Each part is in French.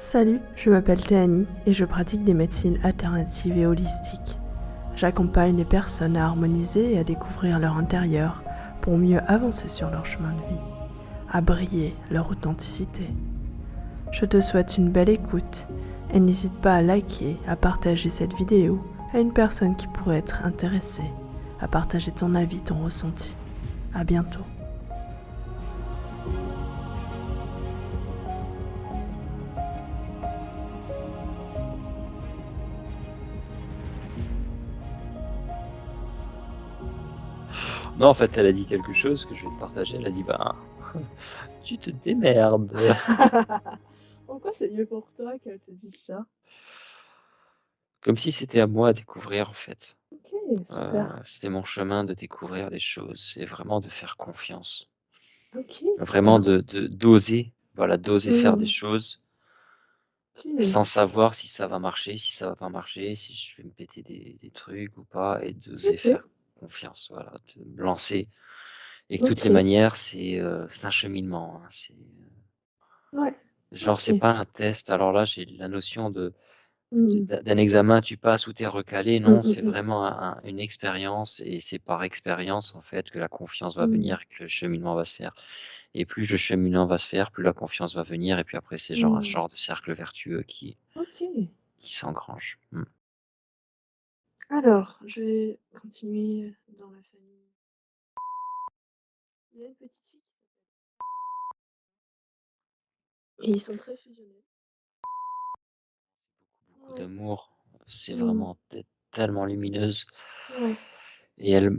Salut, je m'appelle Théanie et je pratique des médecines alternatives et holistiques. J'accompagne les personnes à harmoniser et à découvrir leur intérieur pour mieux avancer sur leur chemin de vie, à briller leur authenticité. Je te souhaite une belle écoute et n'hésite pas à liker, à partager cette vidéo à une personne qui pourrait être intéressée, à partager ton avis, ton ressenti. À bientôt. Non, en fait, elle a dit quelque chose que je vais te partager. Elle a dit, bah, tu te démerdes. Pourquoi c'est mieux pour toi qu'elle te dise ça? Comme si c'était à moi à découvrir, en fait. Ok, super. C'était mon chemin de découvrir des choses et vraiment de faire confiance. Ok, Vraiment super. d'oser, voilà, d'oser faire des Hmm, choses ok. sans savoir si ça va marcher, si ça va pas marcher, si je vais me péter des trucs ou pas, et d'oser Ok, faire confiance, voilà, de me lancer. Et de toutes les ok, manières, c'est un cheminement, hein, ouais, genre, c'est ok. pas un test. Alors là, j'ai la notion Hmm, d'un examen, tu passes ou t'es recalé. hmm, Non, hmm, c'est hmm, vraiment une expérience, et c'est par expérience, en fait, que la confiance va hmm, venir et que le cheminement va se faire. Et plus le cheminement va se faire, plus la confiance va venir, et puis après, c'est genre un hmm. genre de cercle vertueux Ok. qui s'engrange. Alors, je vais continuer dans la famille. Il y a une petite fille et ils sont très fusionnels. Beaucoup Ouais. d'amour, c'est Hmm, vraiment tellement lumineuse. ouais. Et elle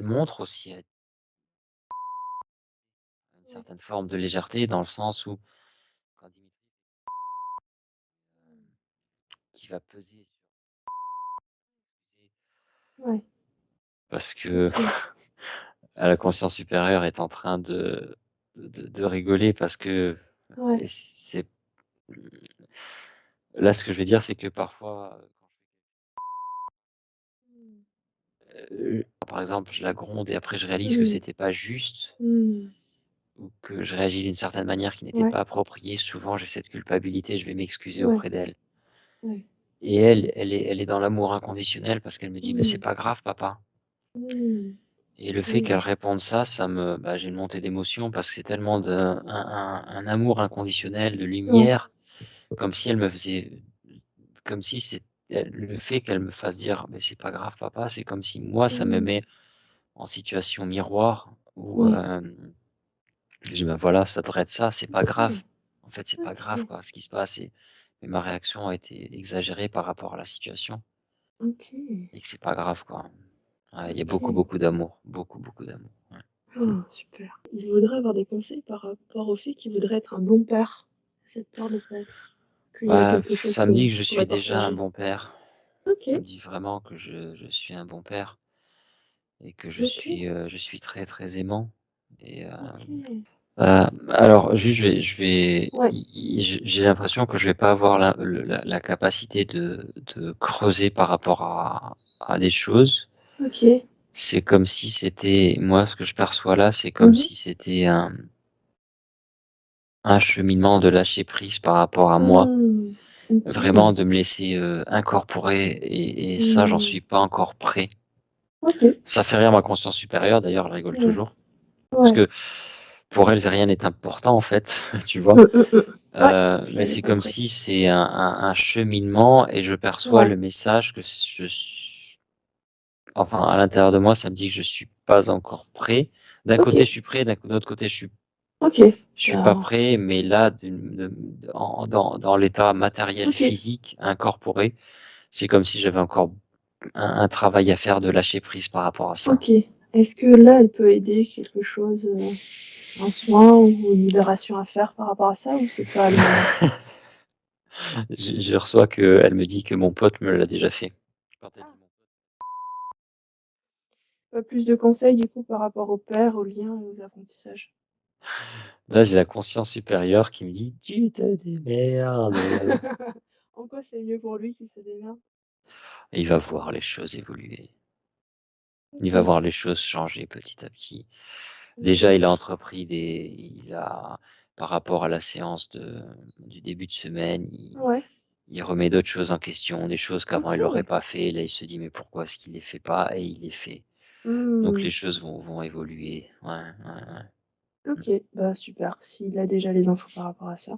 montre aussi une Ouais. certaine forme de légèreté, dans le sens où, quand Dimitri, qui va peser Ouais. parce que Ok. la conscience supérieure est en train de rigoler, parce que, Ouais. et c'est là, ce que je vais dire, c'est que parfois, Hmm, par exemple, je la gronde et après je réalise que hmm, c'était pas juste, hmm. ou que je réagis d'une certaine manière qui n'était Ouais. pas appropriée. Souvent, j'ai cette culpabilité, je vais m'excuser Ouais. auprès d'elle. Ouais. Et elle est dans l'amour inconditionnel, parce qu'elle me dit: «Mais c'est Hmm, pas grave, papa». hmm, Et le fait qu'elle hmm. réponde ça, j'ai une montée d'émotion, parce que c'est tellement un amour inconditionnel, de Ouais. lumière, comme si elle me faisait, comme si c'est le fait qu'elle me fasse dire: «Mais c'est pas grave, papa», c'est comme si moi, ça me Hmm, met en situation miroir où, ouais. je dis: «Bah, voilà, ça devrait être ça, c'est pas grave». Ok. En fait, c'est pas grave, Ok. quoi, ce qui se passe, mais ma réaction a été exagérée par rapport à la situation, Ok. et que c'est pas grave, quoi. Ouais, il y a beaucoup, Ok. beaucoup d'amour, beaucoup, beaucoup d'amour, ouais. Mmh. Ah, super. Il voudrait avoir des conseils par rapport au fait qu'il voudrait être un bon père. Cette peur de pas être. Qu'il y a Bah, quelque chose ça me que dit vous que je suis pourrez déjà un partager. bon père. Ça me OK, dit vraiment que je suis un bon père, et que OK, je suis très, très aimant, et OK. alors juste je vais Ouais, j'ai l'impression que je vais pas avoir la capacité de creuser par rapport à des choses. OK. C'est comme si c'était moi, ce que je perçois là, c'est comme Mmh. si c'était un cheminement de lâcher prise par rapport à moi. Mmh. Vraiment OK. de me laisser, incorporer, et ça, j'en Mmh. suis pas encore prêt. OK. Ça fait rire ma conscience supérieure, d'ailleurs, elle rigole Ouais, toujours. Parce ouais. que pour elle, rien n'est important, en fait, tu vois? Mmh. Ouais, Mais j'avais c'est comme compris. si c'est un cheminement, et je perçois le Ouais. message que je suis, enfin, à l'intérieur de moi, ça me dit que je suis pas encore prêt. D'un côté, je OK, suis prêt, d'un autre côté, OK. je suis pas Ben, prêt, mais là, dans l'état matériel, OK, physique, incorporé, c'est comme si j'avais encore un travail à faire, de lâcher prise par rapport à ça. OK. Est-ce que là, elle peut aider quelque chose, un soin ou une libération à faire par rapport à ça ou c'est pas le moment? Je reçois qu'elle me dit que mon pote me l'a déjà fait. Quand elle dit Ah. mon pote, Pas plus de conseils du coup par rapport au père, aux liens et aux apprentissages? là, j'ai la conscience supérieure qui me dit: «Tu te démerdes». En quoi c'est mieux pour lui qu'il se démerde? Et il va voir les choses évoluer. Il va OK, voir les choses changer petit à petit. Déjà, OK. il a entrepris des il a par rapport à la séance du début de semaine, Ouais. il remet d'autres choses en question, des choses qu'avant il aurait OK. pas fait. Là, il se dit: «Mais pourquoi est-ce qu'il les fait pas?» et il les fait. Donc les Mmh. choses vont évoluer. Ouais, ouais, ouais. Mmh. OK, bah, super, s'il a déjà les infos par rapport à ça.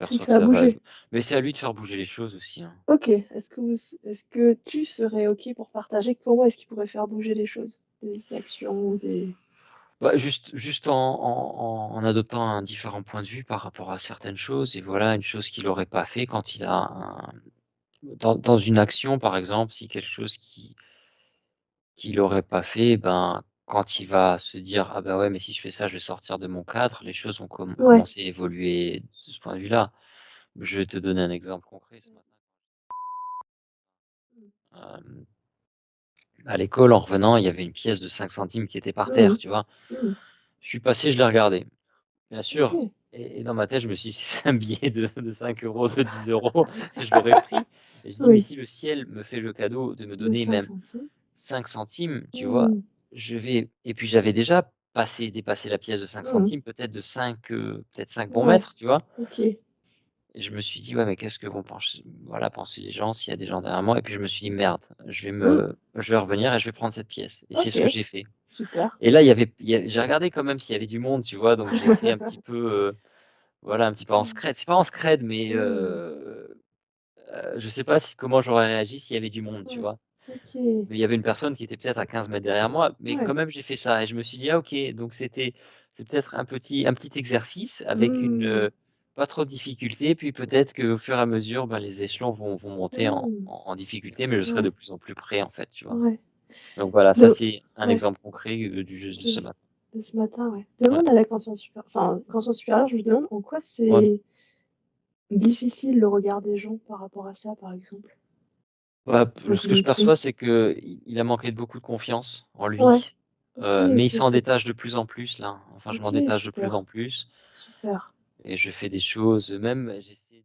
Je Puis que perçois que ça a ça va bougé. mais c'est à lui de faire bouger les choses aussi, hein. OK. Est-ce que tu serais OK pour partager comment est-ce qu'il pourrait faire bouger les choses? Des actions ou des Bah, juste en adoptant un différent point de vue par rapport à certaines choses et voilà, une chose qu'il aurait pas fait quand il a un dans une action, par exemple, si quelque chose qu'il aurait pas fait, ben, quand il va se dire: «Ah bah, ouais, mais si je fais ça, je vais sortir de mon cadre», les choses vont ouais. commencer à évoluer de ce point de vue-là. Je vais te donner un exemple concret ce matin. Mmh. Hem, à l'école, en revenant, il y avait une pièce de 5 centimes qui était par terre, Mmh. tu vois? Mmh. Je suis passé, je l'ai regardé. Bien sûr OK. et dans ma tête, je me suis dit: «Si c'est un billet de 5 euros, de 10 euros, je l'aurais pris» et je dis: «Mais Oui, si le ciel me fait le cadeau de me de donner 5 même centimes. 5 centimes, tu vois? Mmh. Je vais» et puis j'avais déjà dépassé la pièce de 5 Mmh. centimes peut-être de 5, peut-être 5 bons Ouais. mètres, tu vois? OK. Et je me suis dit: «Ouais, mais qu'est-ce que vont penser les gens s'il y a des gens derrière moi?» et puis je me suis dit: «Merde, Mmh. je vais revenir et je vais prendre cette pièce» et c'est ce que OK. j'ai fait. Super. Et là, j'ai regardé quand même s'il y avait du monde, tu vois? Donc j'ai fait un petit peu, voilà, un petit peu en Mmh. scred. C'est pas en scred, mais Mmh. je sais pas comment j'aurais réagi s'il y avait du monde, tu Ouais. vois? OK. Mais il y avait une personne qui était peut-être à 15 mètres derrière moi, mais quand Ouais. même j'ai fait ça et je me suis dit: «Ah OK, donc c'est peut-être un petit exercice avec Mmh. pas trop de difficulté, puis peut-être qu'au fur et à mesure, ben, les échelons vont monter Mmh. en difficulté, mais je serai de Ouais. plus en plus près, en fait», tu vois? Ouais. Donc voilà, ça De c'est un ouais, exemple concret, du jeu de de ce matin. de ce matin, ouais. Ouais, Demande à la conscience supérieure, je me demande en quoi ouais. c'est difficile le regard des gens par rapport à ça, par exemple? Bah, Quand ce il que je écrit? perçois, c'est qu'il a manqué de beaucoup de confiance en Ouais. lui, OK, mais il s'en détache de plus en plus là. Enfin, je m'en OK, détache de plus en super, plus super. et je fais des choses, même j'essaie de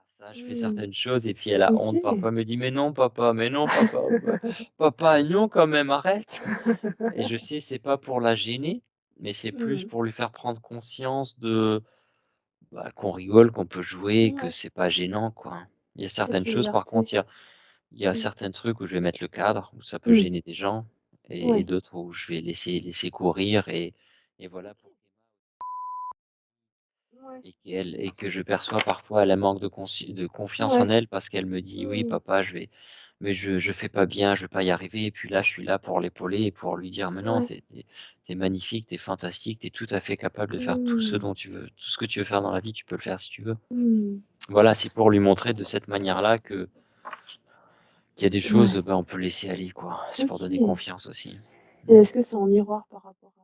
ça, je fais Mmh. certaines choses et puis elle a honte OK. parfois, elle me dit: mais non papa, papa, non quand même, arrête» et je sais, c'est pas pour la gêner, mais c'est plus Mmh. pour lui faire prendre conscience bah, qu'on rigole, qu'on peut jouer, que Ouais, c'est pas gênant, quoi. Il y a cette certaines choses par légèreté. contre, il y a Mmh. certains trucs où je vais mettre le cadre, où ça peut Mmh. gêner des gens et Ouais. d'autres où je vais laisser courir et voilà pour Ouais. et que je perçois parfois elle a manque de confiance en Ouais. elle parce qu'elle me dit: «Oui Mmh. papa, mais je fais pas bien, je vais pas y arriver» et puis là, je suis là pour l'épauler et pour lui dire: «Mais non, Ouais. tu es magnifique, tu es fantastique, tu es tout à fait capable de faire Mmh. tout ce que tu veux faire dans la vie, tu peux le faire si tu veux». Mmh. Voilà, c'est pour lui montrer de cette manière-là qu'il y a des choses, Ouais. ben, on peut laisser aller, quoi. C'est pour donner OK. confiance aussi. Et Mmh. est-ce que c'est en miroir par rapport à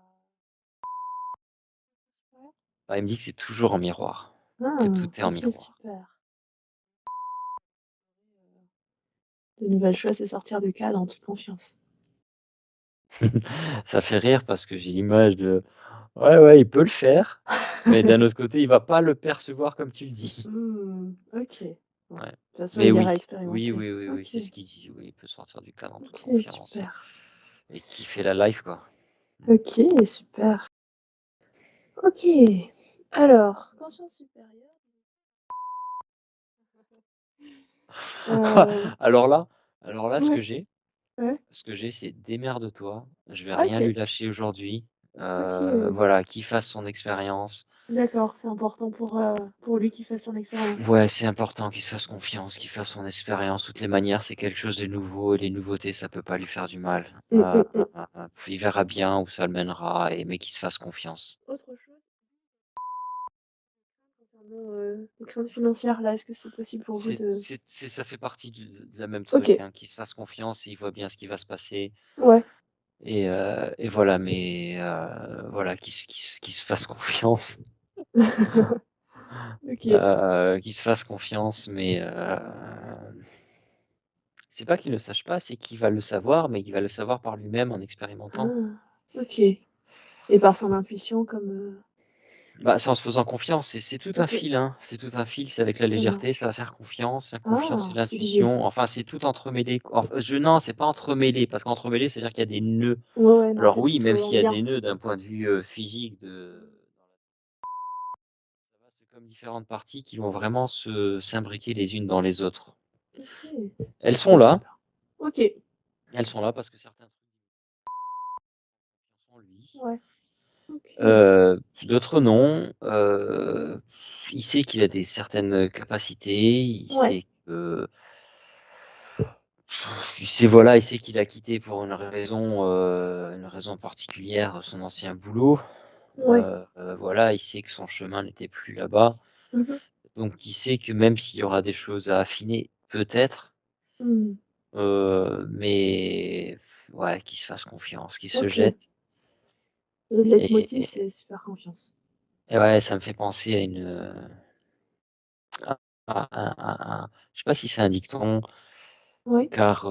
ouais? Bah, il me dit que c'est toujours en miroir, que tout Ah! est en OK, miroir. super. De nouvelles choses et sortir du cadre en toute confiance. Ça fait rire parce que j'ai l'image de ouais, ouais, il peut le faire, mais d'un autre côté, il va pas le percevoir comme tu le dis. Mmh, OK. Bon, de Ouais. toute façon, Mais il ira oui, oui, expérimenter. oui, oui, oui, OK, c'est ce qu'il dit, oui, il peut sortir du cadre en toute OK, confiance super. et kiffer la life, quoi. OK, super. OK. Alors, conscience supérieure, heu, Alors là alors là, ouais, ouais, ce que j'ai, c'est démerde-toi, je vais rien lui OK, lâcher aujourd'hui, OK. voilà, qu'il fasse son expérience. D'accord, c'est important pour lui qu'il fasse son expérience. Ouais, c'est important qu'il se fasse confiance, qu'il fasse son expérience. De toutes les manières, c'est quelque chose de nouveau et les nouveautés, ça peut pas lui faire du mal. Mmh, mmh, mmh. Il verra bien où ça le mènera mais qu'il se fasse confiance. Autre chose concernant, les craintes financières là, est-ce que c'est possible pour vous de Ça fait partie de la même truc, OK, hein, qu'il se fasse confiance, il voit bien ce qui va se passer ouais. et voilà, mais voilà, qu'il se fasse confiance, OK. qu'il se fasse confiance, mais c'est pas qu'il ne sache pas, c'est qu'il va le savoir, mais il va le savoir par lui-même en expérimentant. Ah, OK et par son intuition comme, Bah, c'est en se faisant confiance, c'est tout un Ok, fil, hein. C'est tout un fil, c'est avec la ça légèreté, ça marche. va faire confiance, la confiance et Ah, c'est lié. l'intuition. Enfin, c'est tout entremêlé, quoi. Non, c'est pas entremêlé, parce qu'entremêlé, c'est-à-dire qu'il y a des nœuds. Ouais, ouais, non, Alors c'est oui, tout même en s'il y a lien. des nœuds d'un point de vue physique, c'est comme différentes parties qui vont vraiment s'imbriquer les unes dans les autres. Ok, Elles c'est sont là, super. Ok, parce que certains trucs sont en lui. ouais, ok. D'autres non. Il sait qu'il a des certaines capacités. Ouais, Voilà, il sait qu'il a quitté pour une raison particulière son ancien boulot. ouais. Voilà, il sait que son chemin n'était plus là-bas. Mhm. Donc il sait que même s'il y aura des choses à affiner, peut-être, Hmm. mais ouais, qu'il se fasse confiance, qu'il se Ok. jette. Le Et, leitmotiv, et- c'est se faire confiance. et ouais, ça me fait penser à je sais pas si c'est un dicton, Ouais. car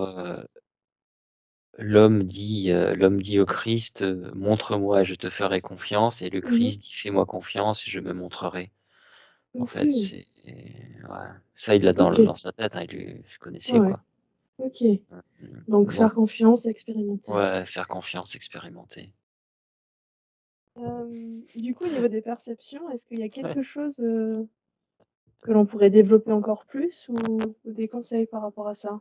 l'homme dit au Christ, montre-moi et je te ferai confiance, et le Mhm. Christ dit fais-moi confiance et je me montrerai. En Ok, fait, ouais, ça il l'a ok, dans sa tête, hein, je connaissais ouais, quoi. ok. Donc Donc faire confiance, expérimenter. ouais, faire confiance, expérimenter. Du coup, au niveau des perceptions, est-ce qu'il y a quelque chose que l'on pourrait développer encore plus ou des conseils par rapport à ça?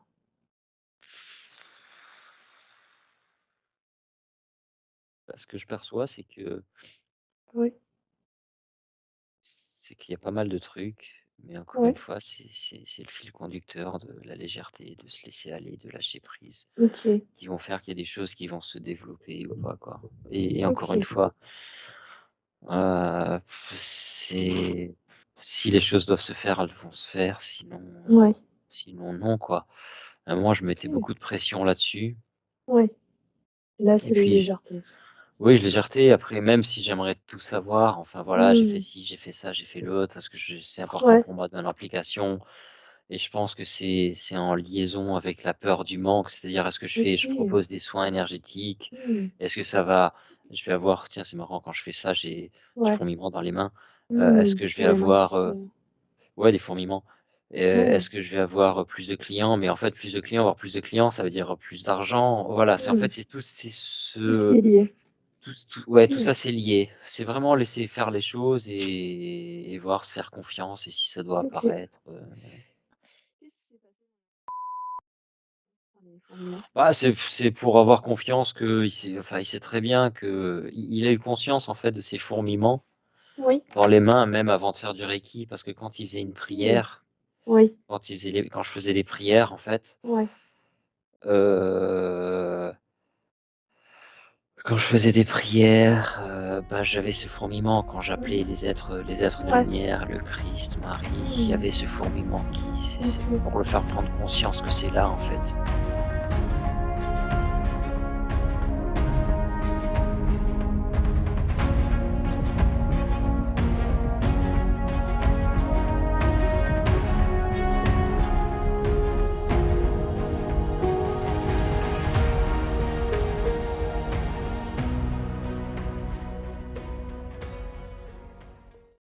Ce que je perçois, Oui, c'est qu'il y a pas mal de trucs, mais encore une oui, fois, c'est le fil conducteur de la légèreté, de se laisser aller, de lâcher prise, ok, qui vont faire qu'il y a des choses qui vont se développer ou pas, quoi. Et encore une ok, fois, euh, c'est si les choses doivent se faire, elles vont se faire, ouais, sinon non, quoi. Moi, je mettais ok, beaucoup de pression là-dessus. ouais. Là, Et c'est la puis, légèreté. oui, je légèreté. Après, même si j'aimerais tout savoir, enfin voilà, j'ai fait Mmh. ci, j'ai fait ça, j'ai fait l'autre, parce que c'est important Ouais, pour moi de donner l'implication. Et je pense que c'est en liaison avec la peur du manque. C'est-à-dire, est-ce que je ok. propose des soins énergétiques? Mmh. Est-ce que je vais avoir, tiens, c'est marrant, quand je fais ça, j'ai du Ouais. fourmillement dans les mains. Est-ce Mmh. que je vais Tu as les mains qui avoir, se ouais, des fourmillements. ouais. Est-ce que je vais avoir plus de clients? Mais en fait, avoir plus de clients, ça veut dire plus d'argent. Voilà, en Mmh. fait, c'est Tout ce qui est lié. ouais, tout OK. ça, c'est lié. C'est vraiment laisser faire les choses et voir, se faire confiance, et si ça doit OK. apparaître. Qu'est-ce qui s'est passé dans les fourmillements? Bah, c'est pour avoir confiance il sait très bien il a eu conscience en fait de ses fourmillements Oui. dans les mains, même avant de faire du Reiki, parce que OK. Oui. quand je faisais les prières, en fait, Ouais. euh, quand je faisais des prières, bah, j'avais ce fourmillement quand Mmh. j'appelais les êtres de Ouais. lumière, le Christ, Marie. Il y Mmh. avait ce fourmillement c'est OK. pour le faire prendre conscience que c'est là, en fait.